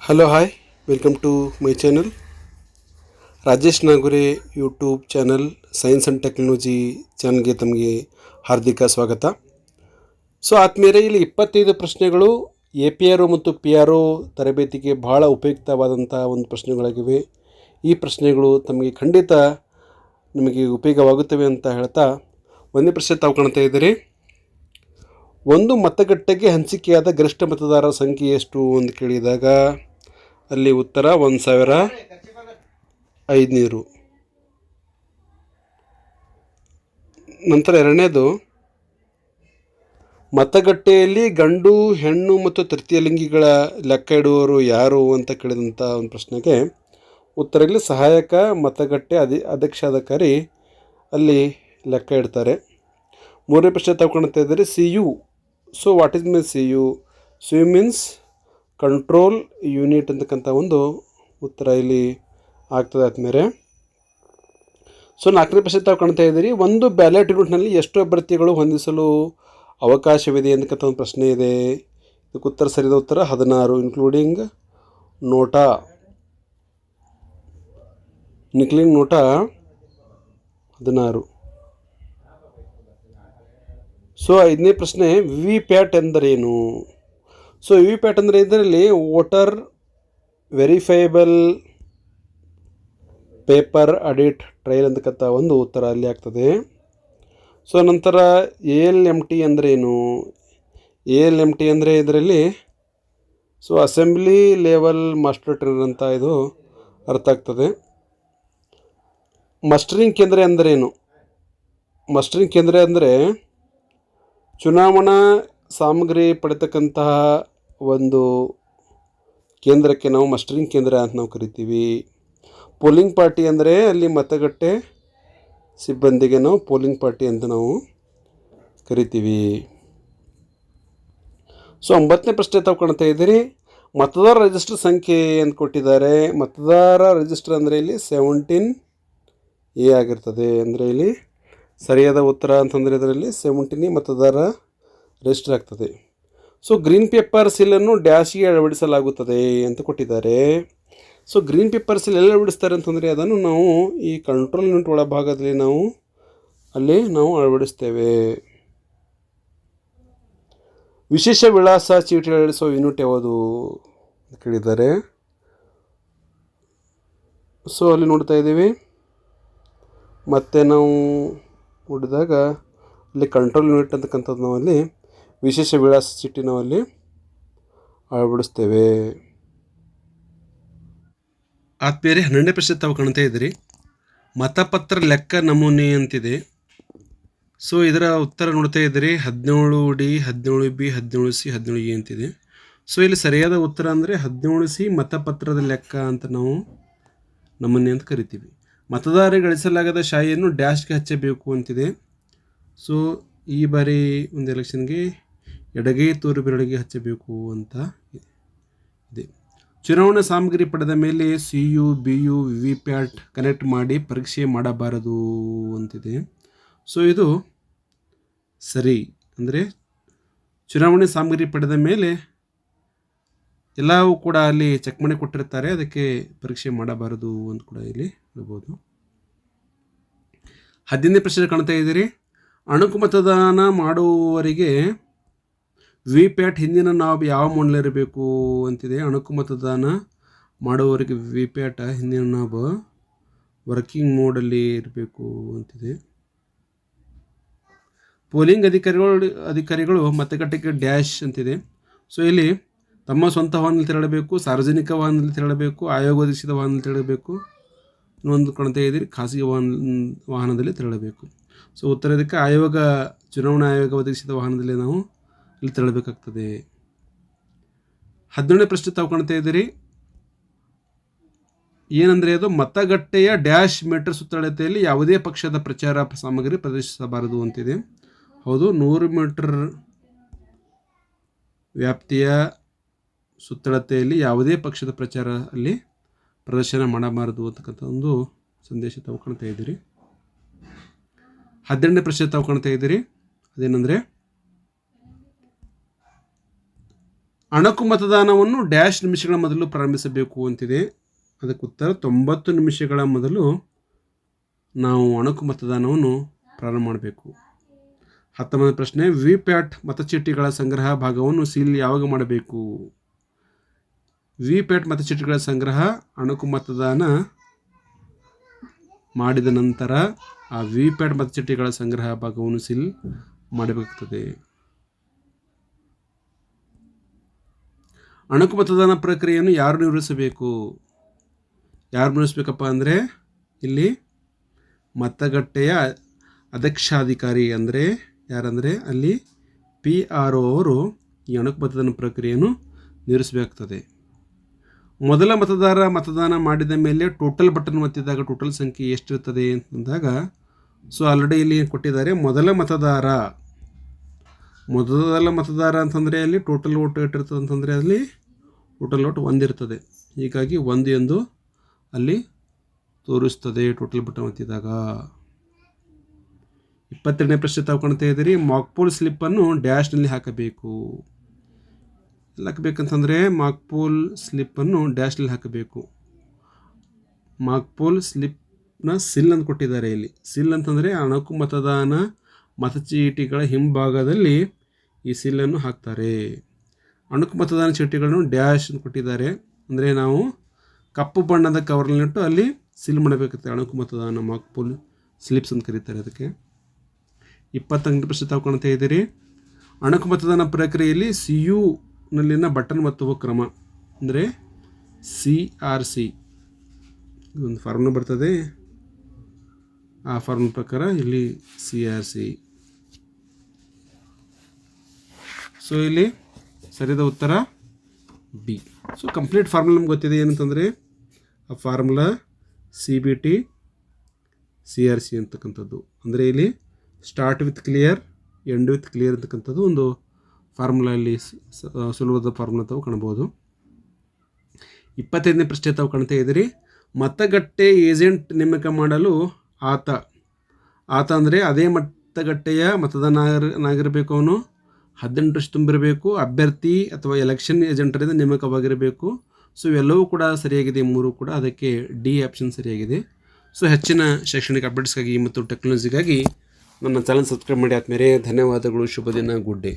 Hello hi welcome to my channel Rajesh Nagure YouTube channel science and technology ಚಾನಲ್ಗೆ ತಮಗೆ ಹಾರ್ದಿಕ ಸ್ವಾಗತ. ಆತ್ಮೀಯರೇ, ಇಲ್ಲಿ 25 ಪ್ರಶ್ನೆಗಳು ಎ ಪಿ ಆರ್ ಒ ಮತ್ತು ಪಿ ಆರ್ ಒ ತರಬೇತಿಗೆ ಬಹಳ ಉಪಯುಕ್ತವಾದಂಥ ಒಂದು ಪ್ರಶ್ನೆಗಳಾಗಿವೆ. ಈ ಪ್ರಶ್ನೆಗಳು ತಮಗೆ ಖಂಡಿತ ನಿಮಗೆ ಉಪಯೋಗವಾಗುತ್ತವೆ ಅಂತ ಹೇಳ್ತಾ ಒಂದೇ ಪ್ರಶ್ನೆ ತಾವು ಕಾಣ್ತಾ ಇದ್ದೀರಿ. ಒಂದು ಮತಗಟ್ಟೆಗೆ ಹಂಚಿಕೆಯಾದ ಗರಿಷ್ಠ ಮತದಾರರ ಸಂಖ್ಯೆ ಎಷ್ಟು ಅಂತ ಕೇಳಿದಾಗ ಅಲ್ಲಿ ಉತ್ತರ 1500. ನಂತರ ಎರಡನೇದು, ಮತಗಟ್ಟೆಯಲ್ಲಿ ಗಂಡು ಹೆಣ್ಣು ಮತ್ತು ತೃತೀಯ ಲಿಂಗಿಗಳ ಲೆಕ್ಕ ಇಡುವವರು ಯಾರು ಅಂತ ಕೇಳಿದಂಥ ಒಂದು ಪ್ರಶ್ನೆಗೆ ಉತ್ತರ ಇಲ್ಲಿ ಸಹಾಯಕ ಮತಗಟ್ಟೆ ಅಧ್ಯಕ್ಷಾಧಿಕಾರಿ ಅಲ್ಲಿ ಲೆಕ್ಕ ಇಡ್ತಾರೆ. ಮೂರನೇ ಪ್ರಶ್ನೆ ತಗೊಳ್ತಾ ಇದ್ದಾರೆ, C U. What is means C U? C U means control unit ಅಂತಕ್ಕಂಥ ಒಂದು ಉತ್ತರ ಇಲ್ಲಿ ಆಗ್ತದೆ ಆದಮೇಲೆ. ನಾಲ್ಕನೇ ಪ್ರಶ್ನೆ ತಾವು ಕಾಣ್ತಾ ಇದ್ದೀರಿ, ಒಂದು ಬ್ಯಾಲೆಟ್ ಯೂನಿಟ್ನಲ್ಲಿ ಎಷ್ಟು ಅಭ್ಯರ್ಥಿಗಳು ಹೊಂದಿಸಲು ಅವಕಾಶವಿದೆ ಅಂತಕ್ಕಂಥ ಒಂದು ಪ್ರಶ್ನೆ ಇದೆ. ಇದಕ್ಕೆ ಉತ್ತರ ಸರಿಯಾದ ಉತ್ತರ 16, ಇನ್ಕ್ಲೂಡಿಂಗ್ ನೋಟಾ 16. ಐದನೇ ಪ್ರಶ್ನೆ, ವಿ ಪ್ಯಾಟ್ ಎಂದರೇನು? ವಿ ಪ್ಯಾಟ್ ಅಂದರೆ ಇದರಲ್ಲಿ voter verifiable paper audit trial ಅಂತಕ್ಕಂಥ ಒಂದು ಉತ್ತರ ಅಲ್ಲಿ ಆಗ್ತದೆ. ನಂತರ ಎ ಎಲ್ ಎಮ್ ಟಿ ಅಂದ್ರೇನು? ಎ ಎಲ್ ಎಮ್ ಟಿ ಅಂದರೆ ಇದರಲ್ಲಿ ಅಸೆಂಬ್ಲಿ ಲೆವೆಲ್ ಮಾಸ್ಟರ್ ಟ್ರೈನರ್ ಅಂತ ಇದು ಅರ್ಥ ಆಗ್ತದೆ. ಮಸ್ಟರಿಂಗ್ ಕೇಂದ್ರ ಅಂದರೇನು? ಮಸ್ಟರಿಂಗ್ ಕೇಂದ್ರ ಅಂದರೆ ಚುನಾವಣಾ ಸಾಮಗ್ರಿ ಪಡೆತಕ್ಕಂತಹ ಒಂದು ಕೇಂದ್ರಕ್ಕೆ ನಾವು ಮಸ್ಟರಿಂಗ್ ಕೇಂದ್ರ ಅಂತ ನಾವು ಕರಿತೀವಿ. ಪೋಲಿಂಗ್ ಪಾರ್ಟಿ ಅಂದರೆ ಅಲ್ಲಿ ಮತಗಟ್ಟೆ ಸಿಬ್ಬಂದಿಗೆ ನಾವು ಪೋಲಿಂಗ್ ಪಾರ್ಟಿ ಅಂತ ನಾವು ಕರಿತೀವಿ. 9ನೇ ಪ್ರಶ್ನೆ ತಾವು ಕಾಣ್ತಾ ಇದ್ದೀರಿ, ಮತದಾರ ರಿಜಿಸ್ಟರ್ ಸಂಖ್ಯೆ ಅಂತ ಕೊಟ್ಟಿದ್ದಾರೆ. ಮತದಾರ ರಿಜಿಸ್ಟರ್ ಅಂದರೆ ಇಲ್ಲಿ 17A ಆಗಿರ್ತದೆ. ಅಂದರೆ ಇಲ್ಲಿ ಸರಿಯಾದ ಉತ್ತರ ಅಂತಂದರೆ ಇದರಲ್ಲಿ 17 ಮತದಾರ ರಿಜಿಸ್ಟರ್ ಆಗ್ತದೆ. ಗ್ರೀನ್ ಪೇಪರ್ ಸೀಲನ್ನು ಡ್ಯಾಶ್ಗೆ ಅಳವಡಿಸಲಾಗುತ್ತದೆ ಅಂತ ಕೊಟ್ಟಿದ್ದಾರೆ. ಗ್ರೀನ್ ಪೇಪರ್ ಸೀಲ್ ಎಲ್ಲ ಅಳವಡಿಸ್ತಾರೆ ಅಂತಂದರೆ ಅದನ್ನು ನಾವು ಈ ಕಂಟ್ರೋಲ್ ಯೂನಿಟ್ ಒಳಭಾಗದಲ್ಲಿ ನಾವು ಅಳವಡಿಸ್ತೇವೆ. ವಿಶೇಷ ವಿಳಾಸ ಚೀಟಿ ಅಳವಡಿಸುವ ಯೂನಿಟ್ ಯಾವುದು ಅಂತ ಕೇಳಿದ್ದಾರೆ. ಅಲ್ಲಿ ನೋಡ್ತಾ ಇದ್ದೀವಿ. ಮತ್ತು ನಾವು ನೋಡಿದಾಗ ಅಲ್ಲಿ ಕಂಟ್ರೋಲ್ ಯೂನಿಟ್ ಅಂತಕ್ಕಂಥದ್ದು ನಾವಲ್ಲಿ ವಿಶೇಷ ವಿಳಾಸ ಚೀಟಿ ನಾವಲ್ಲಿ ಅಳವಡಿಸ್ತೇವೆ. ಬೇರೆ 12ನೇ ಪ್ರಶ್ನೆ ತಾವು ಕಾಣ್ತಾ ಇದ್ದೀರಿ, ಮತಪತ್ರ ಲೆಕ್ಕ ನಮೂನೆ ಅಂತಿದೆ. ಇದರ ಉತ್ತರ ನೋಡ್ತಾ ಇದ್ದೀರಿ 17D, 17B, 17C, 17E ಅಂತಿದೆ. ಇಲ್ಲಿ ಸರಿಯಾದ ಉತ್ತರ ಅಂದರೆ 17C ಮತಪತ್ರದ ಲೆಕ್ಕ ಅಂತ ನಾವು ನಮೂನೆ ಅಂತ ಕರಿತೀವಿ. ಮತದಾರರಿಗೆ ಗಳಿಸಲಾಗದ ಶಾಯಿಯನ್ನು ಡ್ಯಾಶ್ಗೆ ಹಚ್ಚಬೇಕು ಅಂತಿದೆ. ಈ ಬಾರಿ ಒಂದು ಎಲೆಕ್ಷನ್ಗೆ ಎಡಗೈ ತೋರು ಬೆರಳಿಗೆ ಹಚ್ಚಬೇಕು ಅಂತ ಇದೆ. ಚುನಾವಣಾ ಸಾಮಗ್ರಿ ಪಡೆದ ಮೇಲೆ C U, B U, V PAT connect ಮಾಡಿ ಪರೀಕ್ಷೆ ಮಾಡಬಾರದು ಅಂತಿದೆ. ಇದು ಸರಿ. ಅಂದರೆ ಚುನಾವಣೆ ಸಾಮಗ್ರಿ ಪಡೆದ ಮೇಲೆ ಎಲ್ಲವೂ ಕೂಡ ಅಲ್ಲಿ ಚೆಕ್ ಮಾಡಿ ಕೊಟ್ಟಿರ್ತಾರೆ, ಅದಕ್ಕೆ ಪರೀಕ್ಷೆ ಮಾಡಬಾರದು ಅಂತ ಕೂಡ ಇಲ್ಲಿ ಹೇಳ್ಬೋದು. 15ನೇ ಪ್ರಶ್ನೆ ಕಾಣ್ತಾ ಇದ್ದೀರಿ, ಅಣುಕು ಮತದಾನ ಮಾಡುವವರಿಗೆ ವಿ ಪ್ಯಾಟ್ ಹಿಂದಿನ ನಾಬ್ ಯಾವ ಮೋಡ್ನಲ್ಲಿರಬೇಕು ಅಂತಿದೆ. ಅಣುಕು ಮತದಾನ ಮಾಡುವವರಿಗೆ ವಿ ಪ್ಯಾಟ್ ಹಿಂದಿನ ನಾಬ್ ವರ್ಕಿಂಗ್ ಮೋಡಲ್ಲಿ ಇರಬೇಕು ಅಂತಿದೆ. ಪೋಲಿಂಗ್ ಅಧಿಕಾರಿಗಳು ಮತಗಟ್ಟೆಗೆ ಡ್ಯಾಶ್ ಅಂತಿದೆ. ಇಲ್ಲಿ ತಮ್ಮ ಸ್ವಂತ ವಾಹನದಲ್ಲಿ ತೆರಳಬೇಕು, ಸಾರ್ವಜನಿಕ ವಾಹನದಲ್ಲಿ ತೆರಳಬೇಕು, ಆಯೋಗ ಒದಗಿಸಿದ ವಾಹನದಲ್ಲಿ ತೆರಳಬೇಕು, ಇನ್ನೊಂದು ಕಾಣ್ತಾ ಇದ್ದೀರಿ ಖಾಸಗಿ ವಾಹನದಲ್ಲಿ ತೆರಳಬೇಕು. ಉತ್ತರ ಇದಕ್ಕೆ ಚುನಾವಣಾ ಆಯೋಗ ಒದಗಿಸಿದ ವಾಹನದಲ್ಲಿ ನಾವು ಇಲ್ಲಿ ತೆರಳಬೇಕಾಗ್ತದೆ. 17ನೇ ಪ್ರಶ್ನೆ ತಾವು ಕಾಣ್ತಾ ಇದ್ದೀರಿ, ಏನಂದರೆ ಅದು ಮತಗಟ್ಟೆಯ ಡ್ಯಾಶ್ ಮೀಟರ್ ಸುತ್ತಳತೆಯಲ್ಲಿ ಯಾವುದೇ ಪಕ್ಷದ ಪ್ರಚಾರ ಸಾಮಗ್ರಿ ಪ್ರದರ್ಶಿಸಬಾರದು ಅಂತಿದೆ. ಹೌದು, 100 ಮೀಟರ್ ವ್ಯಾಪ್ತಿಯ ಸುತ್ತಳತೆಯಲ್ಲಿ ಯಾವುದೇ ಪಕ್ಷದ ಪ್ರಚಾರ ಅಲ್ಲಿ ಪ್ರದರ್ಶನ ಮಾಡಬಾರದು ಅಂತಕ್ಕಂಥ ಒಂದು ಸಂದೇಶ ತಾವು ಕಾಣ್ತಾ ಇದ್ದೀರಿ. 12ನೇ ಪ್ರಶ್ನೆ ತಾವು ಕಾಣ್ತಾ ಇದ್ದೀರಿ, ಅದೇನೆಂದರೆ ಅಣಕು ಮತದಾನವನ್ನು ಡ್ಯಾಶ್ ನಿಮಿಷಗಳ ಮೊದಲು ಪ್ರಾರಂಭಿಸಬೇಕು ಅಂತಿದೆ. ಅದಕ್ಕೆ ಉತ್ತರ 90 ನಿಮಿಷಗಳ ಮೊದಲು ನಾವು ಅಣಕು ಮತದಾನವನ್ನು ಪ್ರಾರಂಭ ಮಾಡಬೇಕು. 19ನೇ ಪ್ರಶ್ನೆ, ವಿಪ್ಯಾಟ್ ಮತಚೀಟಿಗಳ ಸಂಗ್ರಹ ಭಾಗವನ್ನು ಸೀಲ್ ಯಾವಾಗ ಮಾಡಬೇಕು? ವಿಪ್ಯಾಟ್ ಮತಚೀಟಿಗಳ ಸಂಗ್ರಹ ಅಣಕು ಮತದಾನ ಮಾಡಿದ ನಂತರ ಆ ವಿಪ್ಯಾಟ್ ಮತಚೀಟಿಗಳ ಸಂಗ್ರಹ ಭಾಗವನ್ನು ಸೀಲ್ ಮಾಡಬೇಕಾಗ್ತದೆ. ಅಣಕು ಮತದಾನ ಪ್ರಕ್ರಿಯೆಯನ್ನು ಯಾರು ನಿರ್ವಹಿಸಬೇಕು? ಯಾರು ನಿರ್ವಹಿಸಬೇಕಪ್ಪ ಅಂದರೆ ಇಲ್ಲಿ ಮತಗಟ್ಟೆಯ ಅಧ್ಯಕ್ಷಾಧಿಕಾರಿ ಅಂದರೆ ಯಾರಂದರೆ ಅಲ್ಲಿ PRO ಅವರು ಈ ಅಣಕು ಮತದಾನ ಪ್ರಕ್ರಿಯೆಯನ್ನು ನಿರ್ವಹಿಸಬೇಕಾಗ್ತದೆ. ಮೊದಲ ಮತದಾರ ಮತದಾನ ಮಾಡಿದ ಮೇಲೆ ಟೋಟಲ್ ಬಟನ್ ಒತ್ತಿದಾಗ ಟೋಟಲ್ ಸಂಖ್ಯೆ ಎಷ್ಟಿರ್ತದೆ ಅಂತಂದಾಗ ಸೊ ಆಲ್ರೆಡಿ ಇಲ್ಲಿ ಕೊಟ್ಟಿದ್ದಾರೆ. ಮೊದಲ ಮತದಾರ ಅಂತಂದರೆ ಅಲ್ಲಿ ಟೋಟಲ್ ಓಟ್ ಎಷ್ಟಿರ್ತದೆ ಅಂತಂದರೆ ಅಲ್ಲಿ ಟೋಟಲ್ ಓಟ್ 1 ಇರ್ತದೆ. ಹೀಗಾಗಿ 1 ಎಂದು ಅಲ್ಲಿ ತೋರಿಸ್ತದೆ ಟೋಟಲ್ ಬಟನ್ ಒತ್ತಿದಾಗ. 22ನೇ ಪ್ರಶ್ನೆ ತಾವು ಕಾಣ್ತಾ ಇದ್ದೀರಿ. ಮಾಕ್ಪೋಲ್ ಸ್ಲಿಪ್ಪನ್ನು ಡ್ಯಾಶ್ನಲ್ಲಿ ಹಾಕಬೇಕು. ಎಲ್ಲಿ ಹಾಕಬೇಕಂತಂದರೆ ಮಾಕ್ಪೋಲ್ ಸ್ಲಿಪ್ಪನ್ನು ಡ್ಯಾಶ್ನಲ್ಲಿ ಹಾಕಬೇಕು. ಮಾಕ್ಪೋಲ್ ಸ್ಲಿಪ್ನ ಸಿಲ್ ಅಂತ ಕೊಟ್ಟಿದ್ದಾರೆ. ಇಲ್ಲಿ ಸಿಲ್ ಅಂತಂದರೆ ಅಣಕು ಮತದಾನ ಮತಚೀಟಿಗಳ ಹಿಂಭಾಗದಲ್ಲಿ ಈ ಸಿಲ್ಲನ್ನು ಹಾಕ್ತಾರೆ. ಅಣಕು ಮತದಾನ ಚೀಟಿಗಳನ್ನು ಡ್ಯಾಶ್ ಅಂತ ಕೊಟ್ಟಿದ್ದಾರೆ. ಅಂದರೆ ನಾವು ಕಪ್ಪು ಬಣ್ಣದ ಕವರ್ನಲ್ಲಿಟ್ಟು ಅಲ್ಲಿ ಸಿಲ್ ಮಾಡಬೇಕಾಗುತ್ತೆ. ಅಣಕು ಮತದಾನ ಮಾಕ್ಪೋಲ್ ಸ್ಲಿಪ್ಸ್ ಅಂತ ಕರೀತಾರೆ ಅದಕ್ಕೆ. 28ನೇ ಪ್ರಶ್ನೆ ತಾವು ಕಾಣ್ತಾ ಇದ್ದೀರಿ. ಅಣಕು ಮತದಾನ ಪ್ರಕ್ರಿಯೆಯಲ್ಲಿ CUನಲ್ಲಿನ ಬಟನ್ ಒತ್ತುವ ಕ್ರಮ ಅಂದರೆ CRC ಒಂದು ಫಾರ್ಮ್ನ ಬರ್ತದೆ. ಆ ಫಾರ್ಮ್ ಪ್ರಕಾರ ಇಲ್ಲಿ CRC. ಸೊ ಇಲ್ಲಿ ಸರಿಯಾದ ಉತ್ತರ B. ಸೊ ಕಂಪ್ಲೀಟ್ ಫಾರ್ಮುಲಾ ನಮ್ಗೆ ಗೊತ್ತಿದೆ ಏನಂತಂದರೆ ಆ ಫಾರ್ಮುಲಾ CBT CRC ಅಂತಕ್ಕಂಥದ್ದು. ಅಂದರೆ ಇಲ್ಲಿ start with clear end with clear ಅಂತಕ್ಕಂಥದ್ದು ಒಂದು ಫಾರ್ಮುಲಾ ಇಲ್ಲಿ ಸುಲಭದ ಫಾರ್ಮುಲಾ ತಾವು ಕಾಣ್ಬೋದು. 25ನೇ ಪ್ರಶ್ನೆ ತಾವು ಕಾಣ್ತಾ ಇದ್ದೀರಿ. ಮತಗಟ್ಟೆ ಏಜೆಂಟ್ ನೇಮಕ ಮಾಡಲು ಆತ ಅಂದರೆ ಅದೇ ಮತಗಟ್ಟೆಯ ಮತದಾರನಾಗಿರಬೇಕು. ಅವನು 18 ವರ್ಷ ತುಂಬಿರಬೇಕು. ಅಭ್ಯರ್ಥಿ ಅಥವಾ ಎಲೆಕ್ಷನ್ ಏಜೆಂಟರಿಂದ ನೇಮಕವಾಗಿರಬೇಕು. ಸೊ ಇವೆಲ್ಲವೂ ಕೂಡ ಸರಿಯಾಗಿದೆ. 3 ಕೂಡ. ಅದಕ್ಕೆ D ಆಪ್ಷನ್ ಸರಿಯಾಗಿದೆ. ಸೊ ಹೆಚ್ಚಿನ ಶೈಕ್ಷಣಿಕ ಅಪ್ಡೇಟ್ಸ್ಗಾಗಿ ಮತ್ತು ಟೆಕ್ನಾಲಜಿಗಾಗಿ ನನ್ನ ಚಾನಲ್ ಸಬ್ಸ್ಕ್ರೈಬ್ ಮಾಡಿ ಆದಮೇಲೆ ಧನ್ಯವಾದಗಳು. ಶುಭ ದಿನ. Good day.